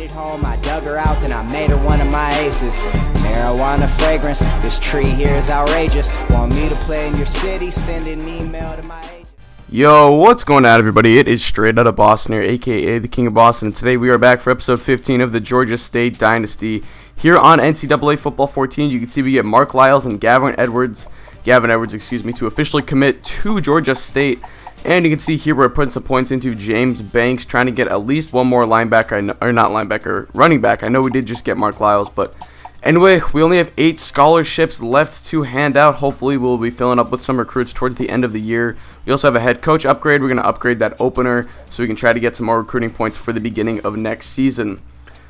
made it home, I dug her out, then I made her one of my aces. Marijuana fragrance, this tree here is outrageous. Want me to play in your city? Send an email to my agent. Yo, what's going on, everybody? It is Straight Outta Boston here, aka the King of Boston, and today we are back for episode 15 of the Georgia State Dynasty. Here on NCAA Football 14, you can see we get Mark Lyles and Gavin Edwards, to officially commit to Georgia State. And you can see here we're putting some points into James Banks, trying to get at least one more running back. I know we did just get Mark Lyles, but anyway, we only have 8 scholarships left to hand out. Hopefully, we'll be filling up with some recruits towards the end of the year. We also have a head coach upgrade. We're going to upgrade that opener so we can try to get some more recruiting points for the beginning of next season.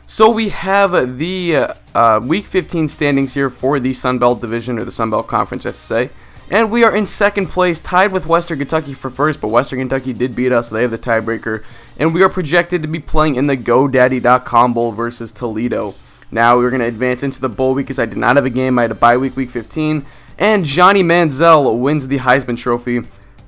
So we have the Week 15 standings here for the Sun Belt Division, or the Sun Belt Conference, I should say. And we are in second place, tied with Western Kentucky for first, but Western Kentucky did beat us, so they have the tiebreaker. And we are projected to be playing in the GoDaddy.com Bowl versus Toledo. Now we're going to advance into the bowl week because I did not have a game. I had a bye week, Week 15. And Johnny Manziel wins the Heisman Trophy.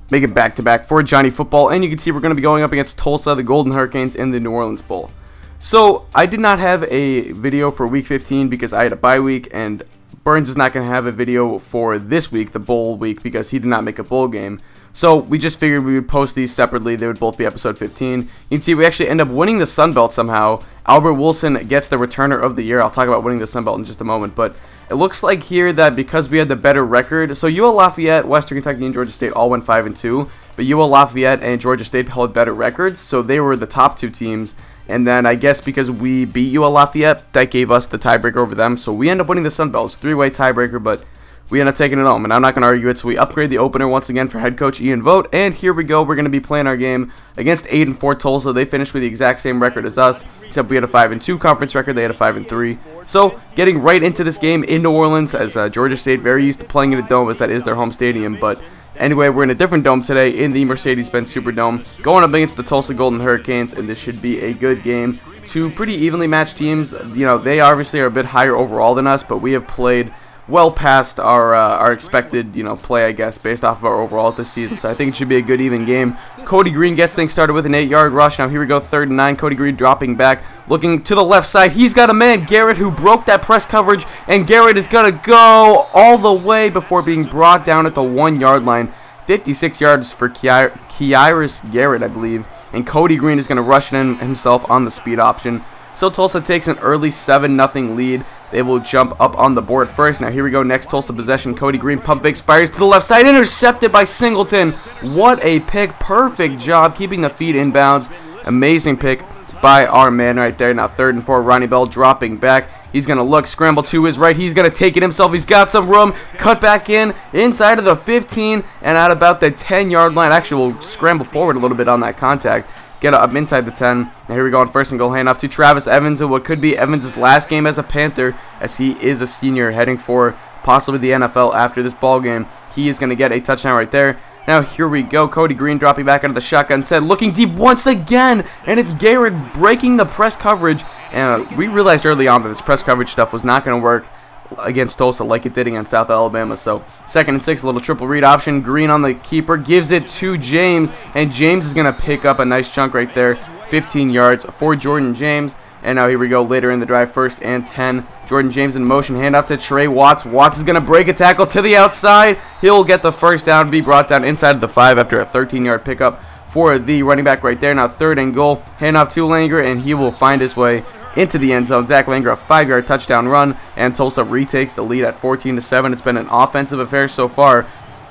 Make it back-to-back for Johnny Football. And you can see we're going to be going up against Tulsa, the Golden Hurricanes, in the New Orleans Bowl. So I did not have a video for Week 15 because I had a bye week, and Burns is not going to have a video for this week, the bowl week, because he did not make a bowl game. So we just figured we would post these separately. They would both be episode 15. You can see we actually end up winning the Sun Belt somehow. Albert Wilson gets the returner of the year. I'll talk about winning the Sun Belt in just a moment. But it looks like here that because we had the better record, so UL Lafayette, Western Kentucky, and Georgia State all went 5-2. But UL Lafayette and Georgia State held better records, so they were the top 2 teams. And then I guess because we beat UL Lafayette, that gave us the tiebreaker over them. So we end up winning the Sun Belt. It's a 3-way tiebreaker, but we end up taking it home. And I'm not going to argue it, so we upgrade the opener once again for head coach Ian Vogt. And here we go. We're going to be playing our game against 8-4 Tulsa. They finished with the exact same record as us, except we had a 5-2 conference record. They had a 5-3. So getting right into this game in New Orleans, as Georgia State very used to playing in a dome, as that is their home stadium. But anyway, we're in a different dome today in the Mercedes-Benz Superdome, going up against the Tulsa Golden Hurricanes, and this should be a good game. 2 pretty evenly matched teams. You know, they obviously are a bit higher overall than us, but we have played well past our expected, play, I guess, based off of our overall this season. So I think it should be a good even game. Cody Green gets things started with an 8-yard rush. Now here we go, 3rd and 9. Cody Green dropping back, looking to the left side. He's got a man, Garrett, who broke that press coverage, and Garrett is going to go all the way before being brought down at the 1-yard line. 56 yards for Kyrus Garrett, I believe. And Cody Green is going to rush it in himself on the speed option. So Tulsa takes an early 7-0 lead. They will jump up on the board first. Now here we go, next Tulsa possession. Cody Green pump fakes, fires to the left side, intercepted by Singleton. What a pick. Perfect job keeping the feet inbounds. Amazing pick by our man right there. Now 3rd and 4, Ronnie Bell dropping back. He's going to look, scramble to his right. He's going to take it himself. He's got some room. Cut back in, inside of the 15, and at about the 10-yard line. Actually, we'll scramble forward a little bit on that contact. Get up inside the 10. Now here we go on 1st and goal, handoff to Travis Evans, in what could be Evans' last game as a Panther, as he is a senior heading for possibly the NFL after this ball game. He is going to get a touchdown right there. Now here we go, Cody Green dropping back out of the shotgun set, looking deep once again, and it's Garrett breaking the press coverage. And we realized early on that this press coverage stuff was not going to work against Tulsa like it did against South Alabama. So 2nd and 6, a little triple read option. Green on the keeper, gives it to James, and James is going to pick up a nice chunk right there, 15 yards for Jordan James. And now here we go later in the drive, 1st and 10. Jordan James in motion, handoff to Trey Watts. Watts is going to break a tackle to the outside. He'll get the first down, be brought down inside of the 5 after a 13-yard pickup for the running back right there. Now 3rd and goal, handoff to Langer, and he will find his way into the end zone. Zach Langer, a 5-yard touchdown run, and Tulsa retakes the lead at 14-7. It's been an offensive affair so far,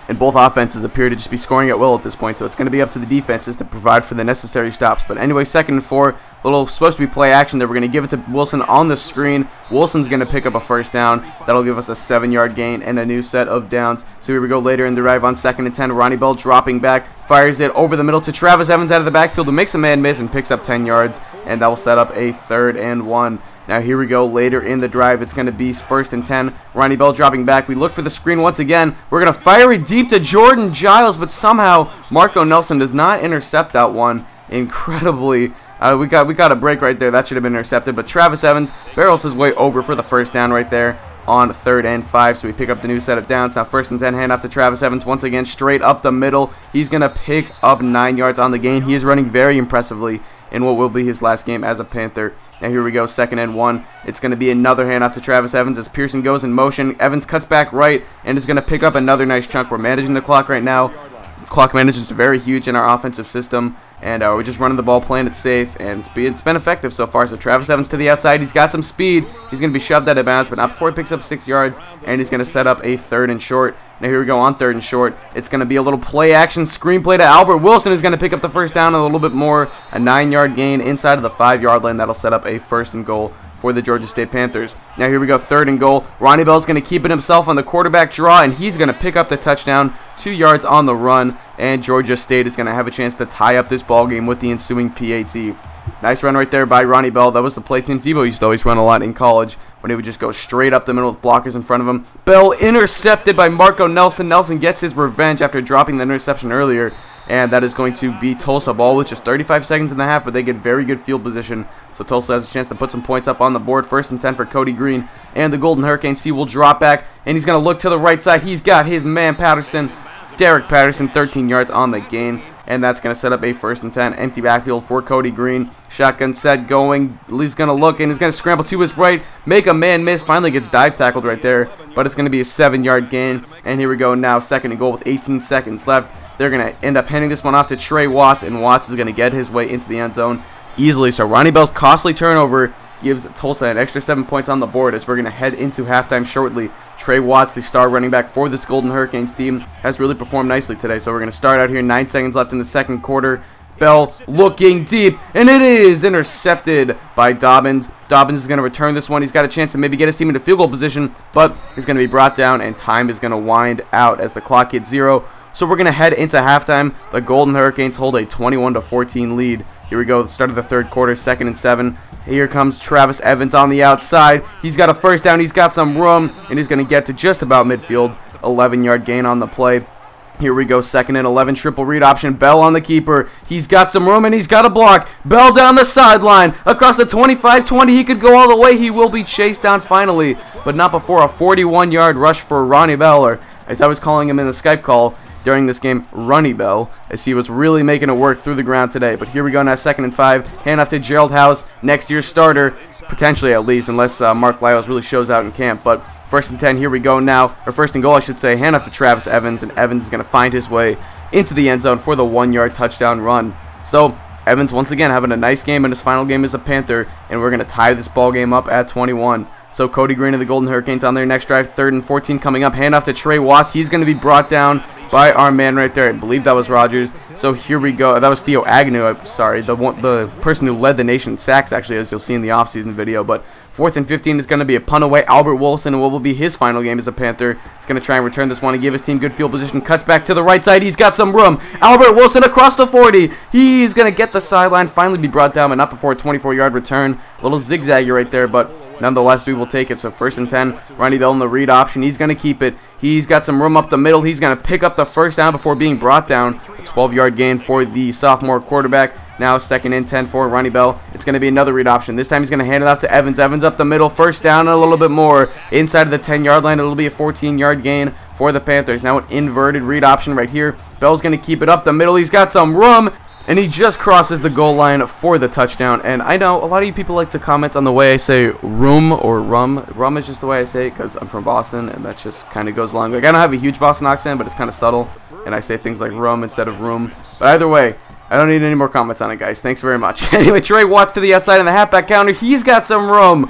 and both offenses appear to just be scoring at will at this point, so it's going to be up to the defenses to provide for the necessary stops. But anyway, 2nd and 4, little supposed to be play action there. We're going to give it to Wilson on the screen. Wilson's going to pick up a first down. That'll give us a 7-yard gain and a new set of downs. So here we go later in the drive on 2nd and 10. Ronnie Bell dropping back, fires it over the middle to Travis Evans out of the backfield, who makes a man miss and picks up 10 yards, and that will set up a 3rd and 1. Now here we go later in the drive. It's going to be 1st and 10. Ronnie Bell dropping back. We look for the screen once again. We're going to fire it deep to Jordan Giles, but somehow Marco Nelson does not intercept that one. Incredibly, we got a break right there. That should have been intercepted, but Travis Evans barrels his way over for the first down right there. on 3rd and 5, so we pick up the new set of downs. Now 1st and 10, hand off to Travis Evans once again, straight up the middle. He's going to pick up 9 yards on the gain. He is running very impressively in what will be his last game as a Panther. Now here we go, 2nd and 1. It's going to be another handoff to Travis Evans as Pearson goes in motion. Evans cuts back right and is going to pick up another nice chunk. We're managing the clock right now. Clock management is very huge in our offensive system, and we're just running the ball, playing it safe, and it's been effective so far. So Travis Evans to the outside. He's got some speed. He's going to be shoved out of bounds, but not before he picks up 6 yards, and he's going to set up a 3rd and short. Now here we go on 3rd and short. It's going to be a little play action screenplay to Albert Wilson, who's going to pick up the first down a little bit more. A 9-yard gain inside of the 5-yard line. That'll set up a 1st and goal for the Georgia State Panthers. Now here we go, 3rd and goal. Ronnie Bell's going to keep it himself on the quarterback draw, and he's going to pick up the touchdown, 2 yards on the run, and Georgia State is going to have a chance to tie up this ball game with the ensuing PAT. Nice run right there by Ronnie Bell. That was the play Tim Tebow used to always run a lot in college, when he would just go straight up the middle with blockers in front of him. Bell intercepted by Marco Nelson. Nelson gets his revenge after dropping the interception earlier. And that is going to be Tulsa ball with just 35 seconds in the half, but they get very good field position. So Tulsa has a chance to put some points up on the board. 1st and 10 for Cody Green. And the Golden Hurricanes, he will drop back, and he's going to look to the right side. He's got his man Patterson, Derek Patterson, 13 yards on the gain. And that's going to set up a 1st and 10. Empty backfield for Cody Green. Shotgun set going. He's going to look, and he's going to scramble to his right. Make a man miss. Finally gets dive tackled right there. But it's going to be a 7-yard gain. And here we go now. 2nd and goal with 18 seconds left. They're going to end up handing this one off to Trey Watts. And Watts is going to get his way into the end zone easily. So Ronnie Bell's costly turnover gives Tulsa an extra 7 points on the board as we're going to head into halftime shortly. Trey Watts, the star running back for this Golden Hurricanes team, has really performed nicely today. So we're going to start out here, 9 seconds left in the 2nd quarter. Bell looking deep, and it is intercepted by Dobbins. Dobbins is going to return this one. He's got a chance to maybe get his team into field goal position, but he's going to be brought down, and time is going to wind out as the clock hits 0. So we're going to head into halftime. The Golden Hurricanes hold a 21-14 lead. Here we go, start of the 3rd quarter, 2nd and 7. Here comes Travis Evans on the outside. He's got a first down. He's got some room, and he's going to get to just about midfield. 11-yard gain on the play. Here we go, 2nd and 11, triple read option. Bell on the keeper. He's got some room, and he's got a block. Bell down the sideline. Across the 25-20, he could go all the way. He will be chased down finally, but not before a 41-yard rush for Ronnie Bell, or as I was calling him in the Skype call during this game, Runny Bell, as he was really making it work through the ground today. But here we go now, 2nd and 5. Hand off to Gerald House, next year's starter, potentially at least, unless Mark Lyles really shows out in camp. But 1st and 10, here we go now, or 1st and goal, I should say. Hand off to Travis Evans, and Evans is going to find his way into the end zone for the 1-yard touchdown run. So Evans once again having a nice game in his final game as a Panther, and we're going to tie this ball game up at 21. So Cody Green and the Golden Hurricanes on their next drive, 3rd and 14 coming up. Hand off to Trey Watts. He's going to be brought down by our man right there. I believe that was Rogers. So here we go. That was Theo Agnew. I'm sorry, the person who led the nation in sacks, actually, as you'll see in the offseason video. But 4th and 15 is going to be a punt away. Albert Wilson, and what will be his final game as a Panther, is going to try and return this one and give his team good field position. Cuts back to the right side. He's got some room. Albert Wilson across the 40. He's going to get the sideline, finally be brought down, but not before a 24-yard return. A little zigzaggy right there, but nonetheless, we will take it. So 1st and 10, Ronnie Bell in the read option. He's going to keep it. He's got some room up the middle. He's going to pick up the first down before being brought down. A 12-yard gain for the sophomore quarterback. Now 2nd and 10 for Ronnie Bell. It's going to be another read option. This time he's going to hand it off to Evans. Evans up the middle. First down and a little bit more. Inside of the 10-yard line, it'll be a 14-yard gain for the Panthers. Now an inverted read option right here. Bell's going to keep it up the middle. He's got some room, and he just crosses the goal line for the touchdown. And I know a lot of you people like to comment on the way I say room or rum. Rum is just the way I say it because I'm from Boston, and that just kind of goes along. Like, I don't have a huge Boston accent, but it's kind of subtle, and I say things like rum instead of room. But either way, I don't need any more comments on it, guys. Thanks very much. Anyway, Trey Watts to the outside in the halfback counter. He's got some room.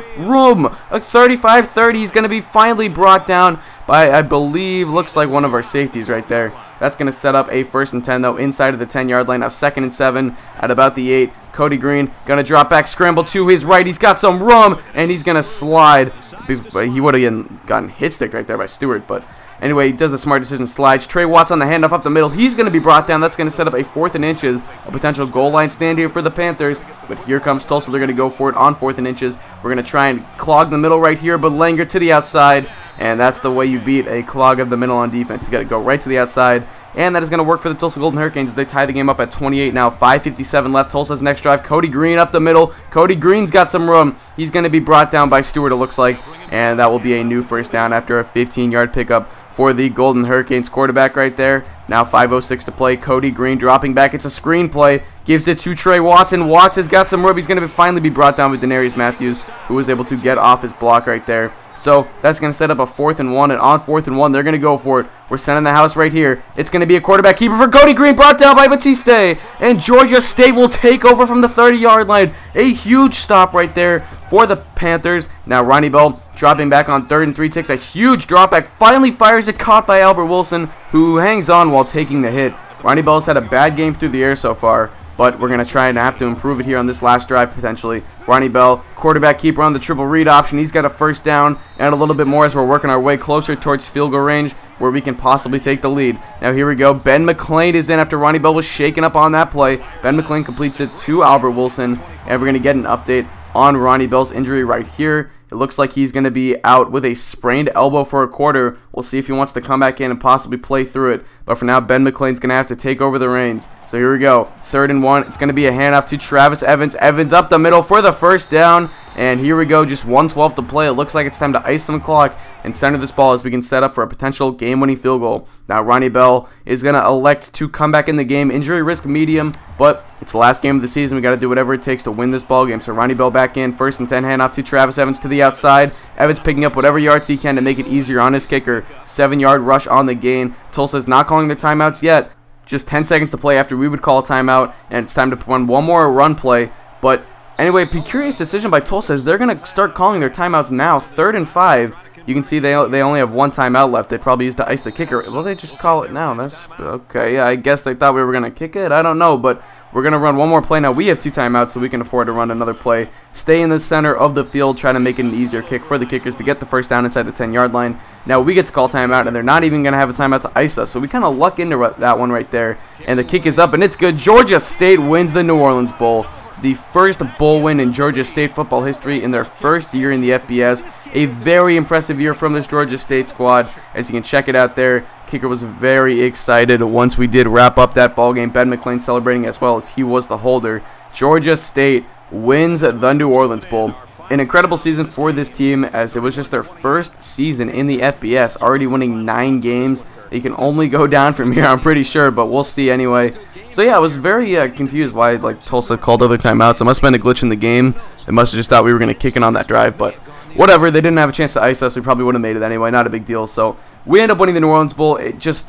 A 35-30. He's going to be finally brought down by, I believe, looks like one of our safeties right there. That's going to set up a 1st and 10, though, inside of the 10-yard line. Now 2nd and 7 at about the 8. Cody Green going to drop back, scramble to his right. He's got some room, and he's going to slide. He would have gotten hit stick right there by Stewart, but anyway, he does the smart decision, slides. Trey Watts on the handoff up the middle. He's going to be brought down. That's going to set up a 4th and inches, a potential goal line stand here for the Panthers. But here comes Tulsa. They're going to go for it on 4th and inches. We're going to try and clog the middle right here, but Langer to the outside, and that's the way you beat a clog of the middle on defense. You got to go right to the outside, and that is going to work for the Tulsa Golden Hurricanes. They tie the game up at 28 now. 5:57 left. Tulsa's next drive. Cody Green up the middle. Cody Green's got some room. He's going to be brought down by Stewart, it looks like, and that will be a new first down after a 15-yard pickup for the Golden Hurricanes quarterback right there. Now 5:06 to play. Cody Green dropping back. It's a screen play. Gives it to Trey Watson. Watts has got some room. He's going to finally be brought down with Denarius Matthews, who was able to get off his block right there. So that's going to set up a 4th and 1, and on 4th and 1, they're going to go for it. We're sending the house right here. It's going to be a quarterback keeper for Cody Green, brought down by Batiste, and Georgia State will take over from the 30-yard line. A huge stop right there for the Panthers. Now Ronnie Bell dropping back on 3rd and 3, takes a huge drop back, finally fires it, caught by Albert Wilson, who hangs on while taking the hit. Ronnie Bell's had a bad game through the air so far, but we're going to try and have to improve it here on this last drive potentially. Ronnie Bell, quarterback keeper on the triple read option. He's got a first down and a little bit more as we're working our way closer towards field goal range where we can possibly take the lead. Now here we go. Ben McClain is in after Ronnie Bell was shaken up on that play. Ben McClain completes it to Albert Wilson, and we're going to get an update on Ronnie Bell's injury right here. It looks like he's going to be out with a sprained elbow for a quarter. We'll see if he wants to come back in and possibly play through it. But for now, Ben McClain's going to have to take over the reins. So here we go. 3rd and 1. It's going to be a handoff to Travis Evans. Evans up the middle for the first down. And here we go. Just 1:12 to play. It looks like it's time to ice some clock and center this ball as we can set up for a potential game-winning field goal. Now Ronnie Bell is going to elect to come back in the game. Injury risk medium, but it's the last game of the season. We got to do whatever it takes to win this ball game. So Ronnie Bell back in. 1st and 10, handoff to Travis Evans to the outside. Evans picking up whatever yards he can to make it easier on his kicker. 7-yard rush on the gain. Tulsa's not calling their timeouts yet. Just 10 seconds to play after we would call a timeout, and it's time to run one more run play. But anyway, curious decision by Tulsa is they're going to start calling their timeouts now. 3rd and 5. You can see they only have one timeout left. They probably used to ice the kicker. Well, they just call it now. That's okay. Yeah, I guess they thought we were going to kick it. I don't know, but we're going to run one more play now. We have 2 timeouts, so we can afford to run another play. Stay in the center of the field, trying to make it an easier kick for the kickers. We get the first down inside the 10-yard line. Now we get to call timeout, and they're not even going to have a timeout to ice us. So we kind of luck into that one right there. And the kick is up, and it's good. Georgia State wins the New Orleans Bowl. The first bowl win in Georgia State football history in their first year in the FBS. A very impressive year from this Georgia State squad. As you can check it out there, kicker was very excited once we did wrap up that ball game. Ben McClain celebrating as well as he was the holder. Georgia State wins the New Orleans Bowl. An incredible season for this team as it was just their first season in the FBS, already winning 9 games. They can only go down from here, I'm pretty sure, but we'll see anyway. So yeah, I was very confused why Tulsa called other timeouts. It must have been a glitch in the game. They must have just thought we were going to kick it on that drive, but whatever. They didn't have a chance to ice us. We probably would have made it anyway. Not a big deal. So we end up winning the New Orleans Bowl. It just,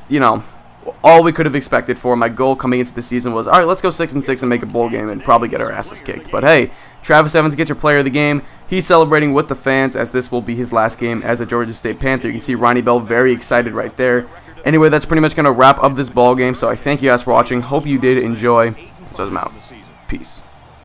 all we could have expected for my goal coming into the season was, all right, let's go 6-6 and make a bowl game and probably get our asses kicked. But hey, Travis Evans gets your player of the game. He's celebrating with the fans as this will be his last game as a Georgia State Panther. You can see Ronnie Bell very excited right there. Anyway, that's pretty much going to wrap up this ball game. So I thank you guys for watching. Hope you did enjoy. So I'm out. Peace.